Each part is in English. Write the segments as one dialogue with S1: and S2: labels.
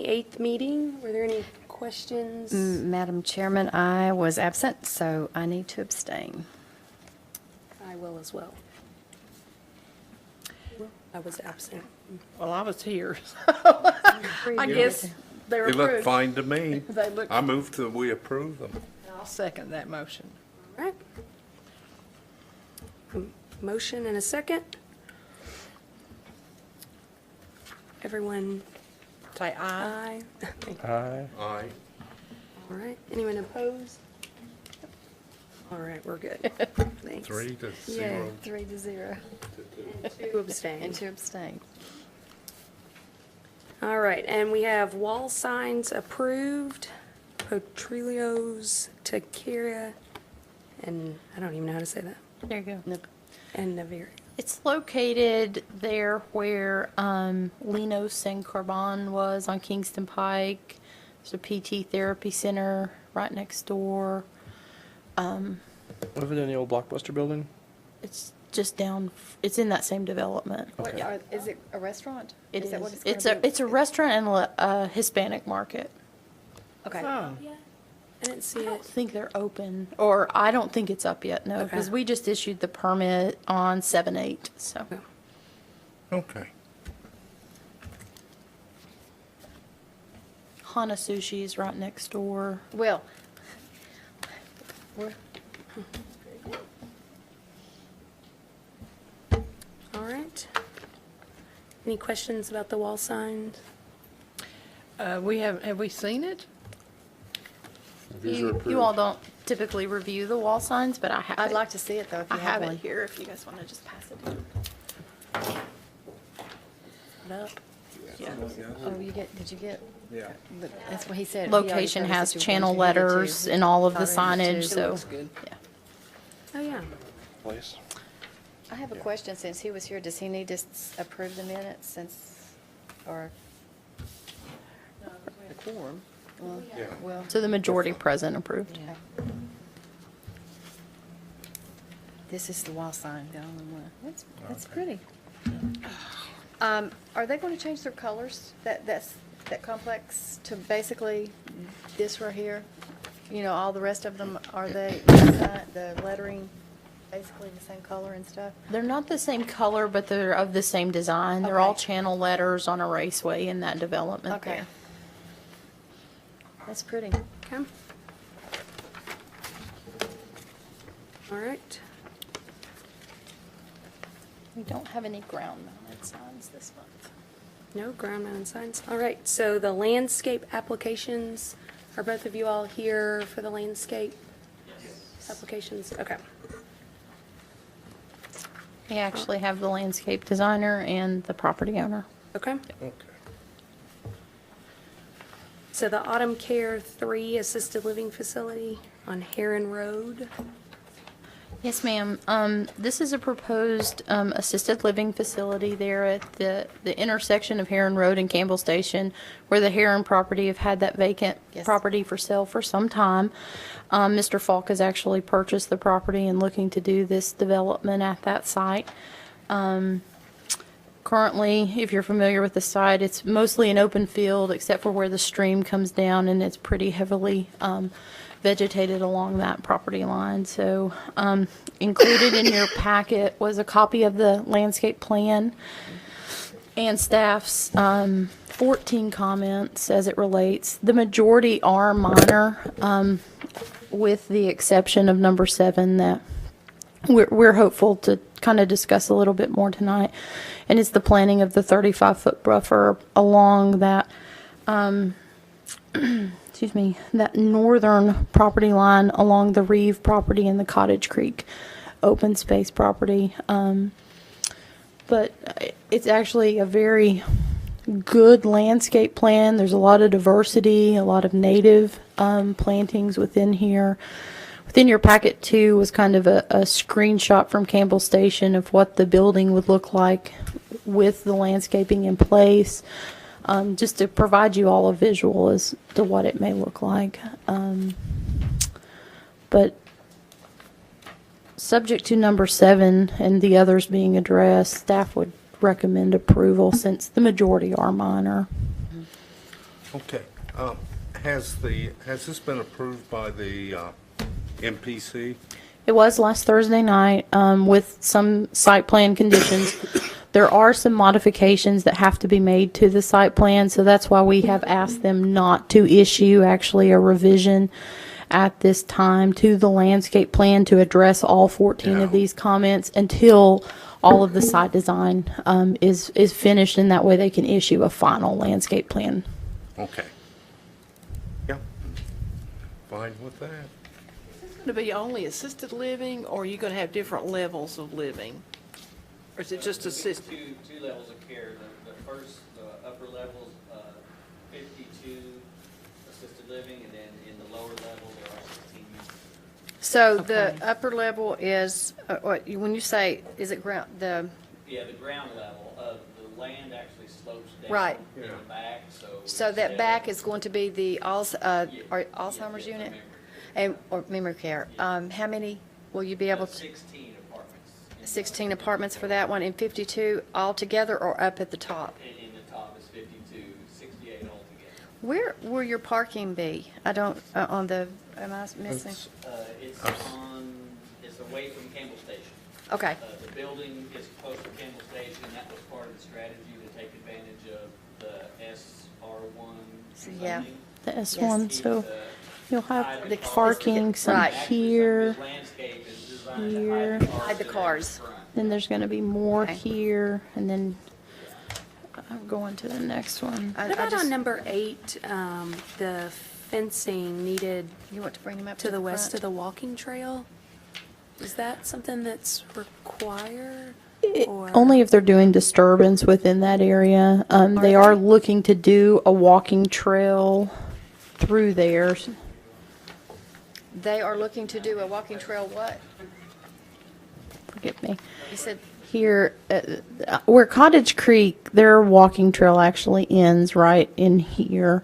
S1: 8th meeting. Were there any questions?
S2: Madam Chairman, I was absent, so I need to abstain.
S1: I will as well. I was absent.
S3: Well, I was here, so I guess they were
S4: They look
S3: approved.
S4: fine to me.
S3: They look,
S4: I move to, we approve them.
S3: I'll second that motion.
S1: All right. Motion and a second. Everyone,
S3: Say aye.
S1: aye.
S5: Aye.
S4: Aye.
S1: All right. Anyone opposed? All right, we're good. Thanks.
S4: 3-0.
S2: 3-0.
S1: Two abstain.
S2: And to abstain.
S1: All right, and we have wall signs approved, Potrillo's, Takira, and I don't even know how to say that,
S3: There you go.
S1: and Naviri.
S3: It's located there where Lino San Carbon was on Kingston Pike. There's a PT therapy center right next door.
S5: Over there in the old Blockbuster building?
S3: It's just down, it's in that same development.
S5: Okay.
S2: Is it a restaurant?
S3: It
S2: Is that
S3: is.
S2: what it's
S3: It's
S2: gonna be?
S3: a restaurant and a Hispanic market.
S2: Okay.
S1: I didn't see
S3: I don't
S1: it.
S3: think they're open, or I don't think it's up yet, no,
S1: Okay.
S3: because we just issued the permit on 7/8, so.
S4: Okay.
S3: Hana Sushi is right next door.
S2: Well, we're,
S1: All right. Any questions about the wall signs?
S3: Have we seen it?
S5: These are
S3: You
S5: approved.
S3: all don't typically review the wall signs, but I have
S2: I'd
S3: it.
S2: like to see it, though, if you
S3: I
S2: have
S3: have it
S2: one.
S3: here, if you guys want to just pass it down.
S1: Put up.
S3: Yeah.
S2: Oh, did you get?
S4: Yeah.
S2: That's what he said. He already
S3: Location
S2: told us
S3: has
S2: that you were
S3: channel
S2: going to do it, too.
S3: letters and all of the
S2: Thought it
S3: signage,
S2: was, too.
S3: so.
S2: Looks good.
S3: Yeah.
S1: Oh, yeah.
S5: Place.
S2: I have a question, since he was here, does he need to approve the minutes since, or? The quorum. Well,
S3: So the majority present approved.
S2: okay. This is the wall sign, the only one. That's pretty. Are they going to change their colors, that complex, to basically this right here? You know, all the rest of them, are they, the lettering, basically the same color and stuff?
S3: They're not the same color, but they're of the same design. They're all
S2: Okay.
S3: channel letters on a raceway in that development
S2: Okay.
S3: there.
S2: That's pretty.
S1: Okay. All right.
S3: We don't have any ground mounted signs this month.
S1: No ground mounted signs. All right, so the landscape applications, are both of you all here for the landscape applications? Okay.
S3: We actually have the landscape designer and the property owner.
S1: Okay.
S4: Okay.
S1: So the Autumn Care 3 Assisted Living Facility on Heron Road.
S3: Yes, ma'am. This is a proposed assisted living facility there at the intersection of Heron Road and Campbell Station, where the Heron property have had that vacant
S2: Yes.
S3: property for sale for some time. Mr. Falk has actually purchased the property and looking to do this development at that site. Currently, if you're familiar with the site, it's mostly an open field except for where the stream comes down, and it's pretty heavily vegetated along that property line. So included in your packet was a copy of the landscape plan and staff's 14 comments as it relates. The majority are minor, with the exception of number 7 that we're hopeful to kind of discuss a little bit more tonight. And it's the planning of the 35-foot buffer along that, excuse me, that northern property line along the Reeve property and the Cottage Creek open space property. But it's actually a very good landscape plan. There's a lot of diversity, a lot of native plantings within here. Within your packet, too, was kind of a screenshot from Campbell Station of what the building would look like with the landscaping in place, just to provide you all a visual as to what it may look like. But subject to number 7 and the others being addressed, staff would recommend approval since the majority are minor.
S4: Okay. Has this been approved by the MPC?
S3: It was last Thursday night, with some site plan conditions. There are some modifications that have to be made to the site plan, so that's why we have asked them not to issue actually a revision at this time to the landscape plan to address all 14 of
S4: Yeah.
S3: these comments until all of the site design is finished, and that way they can issue a final landscape plan.
S4: Okay. Yeah. Fine with that.
S6: To be only assisted living, or are you going to have different levels of living? Or is it just assisted?
S7: Two levels of care. The upper level's 52 assisted living, and then in the lower level, there are 16 units.
S2: So the upper level is, when you say, is it ground,
S7: Yeah, the ground level of the land actually slopes down
S2: Right.
S7: in the back, so.
S2: so that
S7: instead
S2: back
S7: of-
S2: is going to be the Alzheimer's
S7: yeah,
S2: unit?
S7: memory.
S2: Or memory care. How many will you be able to?
S7: 16 apartments.
S2: 16 apartments for that one, and 52 altogether, or up at the top?
S7: In the top is 52, 68 altogether.
S2: Where will your parking be? I don't, on the, am I missing?
S7: It's away from Campbell Station.
S2: Okay,
S7: The building is close to Campbell Station. That was part of the strategy to take advantage of the SR1
S2: yeah.
S7: zoning.
S3: The S1,
S7: Keep
S3: so
S7: the
S3: you'll have
S7: hide
S3: the
S7: the cars.
S3: parking, some
S2: Right.
S7: Actually,
S3: here,
S7: some of this landscape is designed to
S3: here.
S2: Hide the
S7: in
S2: cars.
S7: front.
S3: then there's going to be more
S2: Okay.
S3: here, and then I'm going to the next one.
S2: I
S1: What about
S2: just-
S1: on number 8, the fencing needed
S2: You want to bring him up
S1: to the west
S2: front?
S1: of the walking trail? Is that something that's required? Or-
S3: Only if they're doing disturbance within that area. They are looking to do a walking trail through there.
S2: They are looking to do a walking trail what?
S3: Forgive me.
S2: You said,
S3: Here, where Cottage Creek, their walking trail actually ends right in here.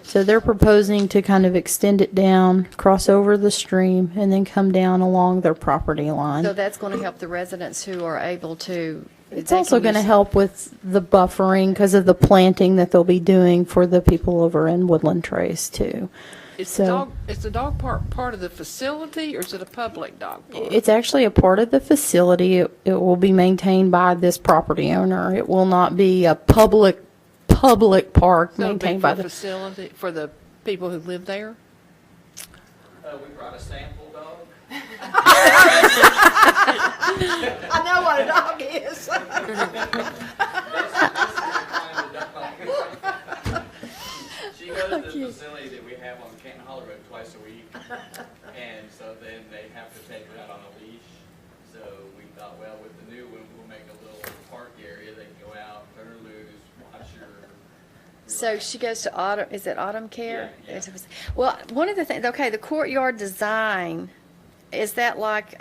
S3: So they're proposing to kind of extend it down, cross over the stream, and then come down along their property line.
S2: so that's going to help the residents who are able to.
S3: It's
S2: they
S3: also
S2: can
S3: going to
S2: use-
S3: help with the buffering because of the planting that they'll be doing for the people over in Woodland Trace too.
S6: Is
S3: So-
S6: the dog park part of the facility, or is it a public dog park?
S3: It's actually a part of the facility. It will be maintained by this property owner. It will not be a public park
S6: So it'd be
S3: maintained
S6: for
S3: by
S6: the
S3: the.
S6: facility, for the people who live there?
S7: We brought a sample dog.
S2: I know what a dog is.
S7: She goes to the facility that we have on Canton Hollow Road twice a week, and so then they have to take her out on a leash. So we thought, well, with the new one, we'll make a little park area. They can go out, turn her loose, watch her.
S2: So she goes to Autumn, is it Autumn Care?
S7: Yeah, yeah.
S2: Well, one of the things, okay, the courtyard design, is that like,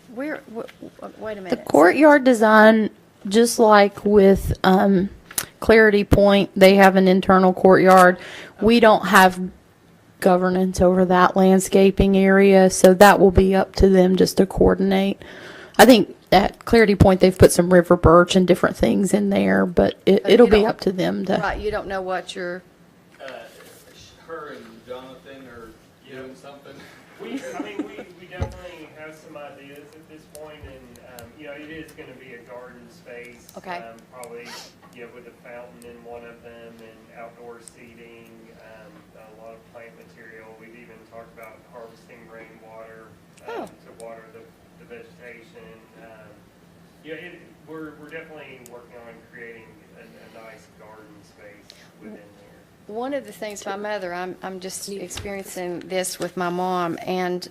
S2: wait a
S3: The
S2: minute.
S3: courtyard design, just like with Clarity Point, they have an internal courtyard. We don't have governance over that landscaping area, so that will be up to them just to coordinate. I think at Clarity Point, they've put some river birch and different things in there, but
S2: But
S3: it'll
S2: you
S3: be
S2: don't-
S3: up to them to.
S2: Right, you don't know what you're,
S7: Her and Jonathan are doing something.
S8: We definitely have some ideas at this point, and, it is gonna be a garden space.
S2: Okay.
S8: Probably, with a fountain in one of them, and outdoor seating, a lot of plant material. We've even talked about harvesting rainwater,
S2: Oh.
S8: to water the vegetation. We're definitely working on creating a nice garden space within there.
S2: one of the things, my mother, I'm just experiencing this with my mom, and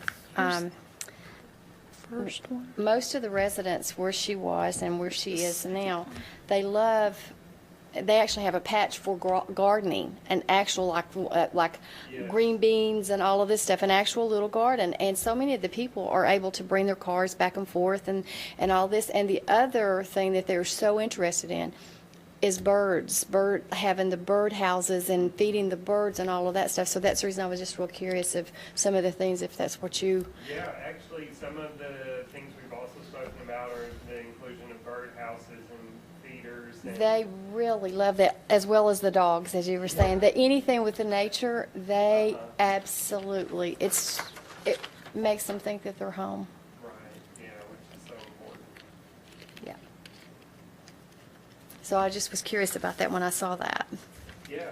S3: First one.
S2: most of the residents where she was and where she is now, they actually have a patch for gardening, an actual like
S8: Yes.
S2: green beans and all of this stuff, an actual little garden. And so many of the people are able to bring their cars back and forth and all this. And the other thing that they're so interested in is having the bird houses and feeding the birds and all of that stuff. So that's the reason I was just real curious of some of the things, if that's what you,
S8: Yeah, actually, some of the things we've also spoken about are the inclusion of bird houses and feeders
S2: They really love that, as well as the dogs, as you were saying. That anything with the nature, they absolutely, it makes them think that they're home.
S8: Right, yeah, which is so important.
S2: Yeah. So I just was curious about that when I saw that.
S8: Yeah.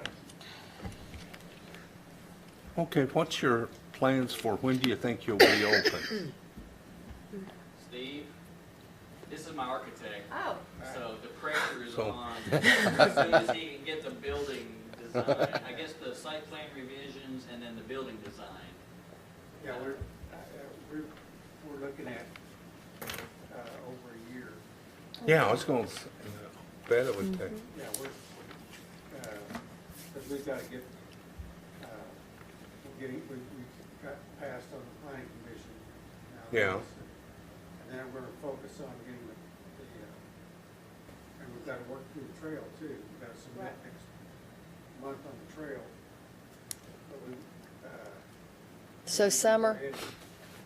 S4: Okay, what's your plans for when do you think you'll be open?
S7: Steve, this is my architect.
S2: Oh.
S7: So the pressure is
S4: So-
S7: on. As soon as he can get the building design, I guess the site plan revisions and then the building design.
S9: Yeah, we're looking at over a year.
S4: Yeah, I was going to bet it would take.
S9: Yeah, because we've got to get, we got passed on the planning commission. now.
S4: Yeah.
S9: And then we're going to focus on getting and we've got to work through the trail too. We've got to submit next month on the trail. But we,
S2: So summer,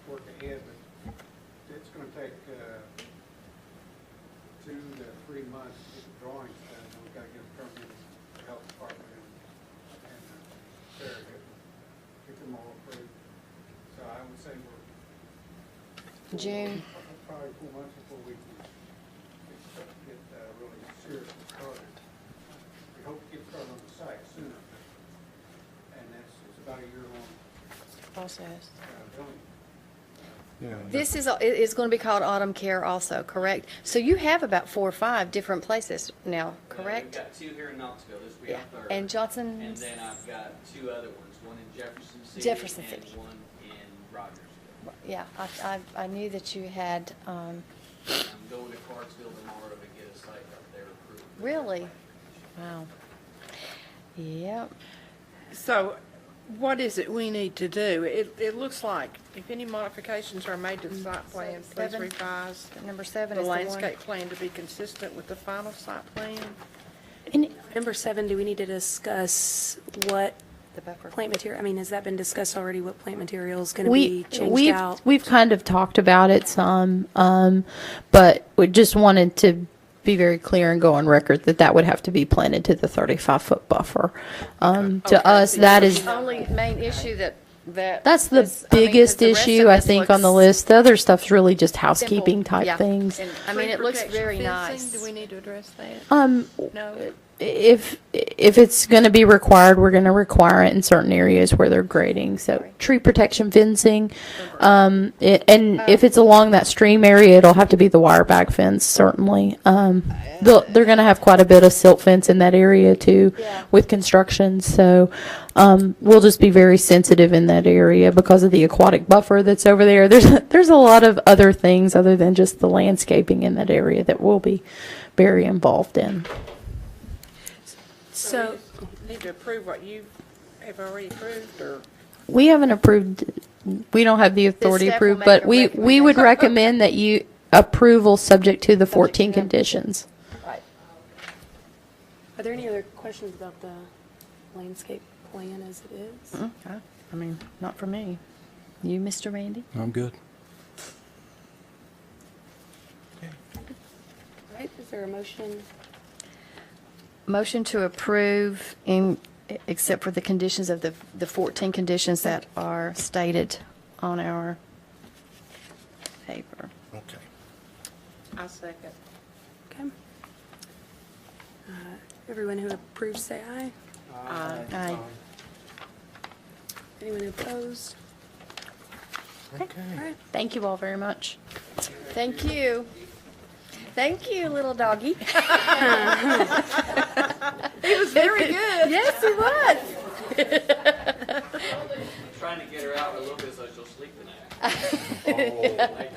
S9: work ahead, but it's gonna take 2 to 3 months to get the drawings done, and we've gotta get them turned in the health department and Farragut, get them all approved. So I would say we're
S2: June.
S9: probably 4 months before we can get really seriously started. We hope to get started on the site sooner, and it's about a year-long
S2: process.
S9: building.
S4: Yeah.
S2: This is going to be called Autumn Care also, correct? So you have about 4 or 5 different places now,
S7: We've
S2: correct?
S7: got 2 here in Knoxville, this will be
S2: Yeah.
S7: our third.
S2: And Johnson.
S7: And then I've got 2 other ones, one in Jefferson City.
S2: Jefferson
S7: and
S2: City.
S7: one in Rogersville.
S2: Yeah, I knew that you had,
S7: I'm going to Clarksville tomorrow to get a site up there approved.
S2: really? Wow. Yep.
S6: So what is it we need to do? It looks like if any modifications are made to the site plan, please
S2: 7.
S6: revise
S2: Number 7
S6: the
S2: is the one.
S6: landscape plan to be consistent with the final site plan.
S1: And number 7, do we need to discuss what
S2: The buffer.
S1: plant material, I mean, has that been discussed already, what plant material is going to be changed out?
S3: We've kind of talked about it some, but we just wanted to be very clear and go on record that that would have to be planted to the 35-foot buffer. To us, that is,
S2: The only main issue
S3: that's the
S2: is- I mean, 'cause
S3: biggest
S2: the rest
S3: issue,
S2: of
S3: I
S2: this
S3: think, on the
S2: looks
S3: list. The other stuff's really just
S2: simple.
S3: housekeeping
S2: Yeah.
S3: type things.
S2: And, I mean, it looks
S6: Tree
S2: very
S6: protection
S2: nice.
S6: fencing, do we need to address that? No?
S3: If it's going to be required, we're going to require it in certain areas where they're grading. So tree protection fencing, and if it's along that stream area, it'll have to be the wire bag fence, certainly. They're going to have quite a bit of silt fence in that area too, with construction. So we'll just be very sensitive in that area because of the aquatic buffer that's over there. There's a lot of other things other than just the landscaping in that area that we'll be very involved in.
S1: So,
S6: We need to approve what you have already approved, or?
S3: We haven't approved, we don't have the authority
S2: staff will
S3: approved,
S2: make
S3: but
S2: a
S3: we would
S2: recommendation.
S3: recommend that you approval subject to the 14 conditions.
S2: Right.
S1: are there any other questions about the landscape plan as it is?
S3: I mean, not for me.
S2: You, Mr. Randy?
S5: I'm good.
S1: All right, is there a motion?
S2: Motion to approve except for the conditions of the 14 conditions that are stated on our paper.
S4: Okay.
S6: I second.
S1: Okay. Everyone who approves, say aye.
S2: Aye.
S1: Anyone opposed? All right.
S3: Thank you all very much.
S2: Thank you. Thank you, little doggy.
S6: He was very good.
S2: Yes, he was.
S7: I'm trying to get her out a little bit so she'll sleep tonight.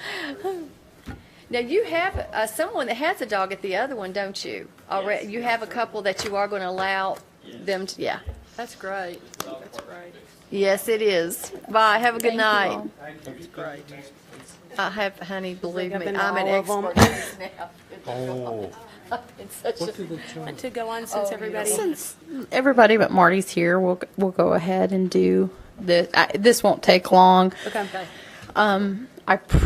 S2: Now, you have someone that has a dog at the other one, don't you? Already, you have a couple that you are going to allow them to, yeah.
S6: That's great. That's great.
S2: Yes, it is. Bye, have a good night.
S3: all.
S6: That's great.
S2: I have, honey, believe
S1: I've
S2: me,
S1: been to
S2: I'm an
S1: all of 'em.
S2: expert in this now.
S4: Oh,
S2: It's such a,
S1: Want to go on since everybody?
S3: Since everybody but Marty's here, we'll go ahead and do this. This won't take long.
S1: Okay.
S3: I promise.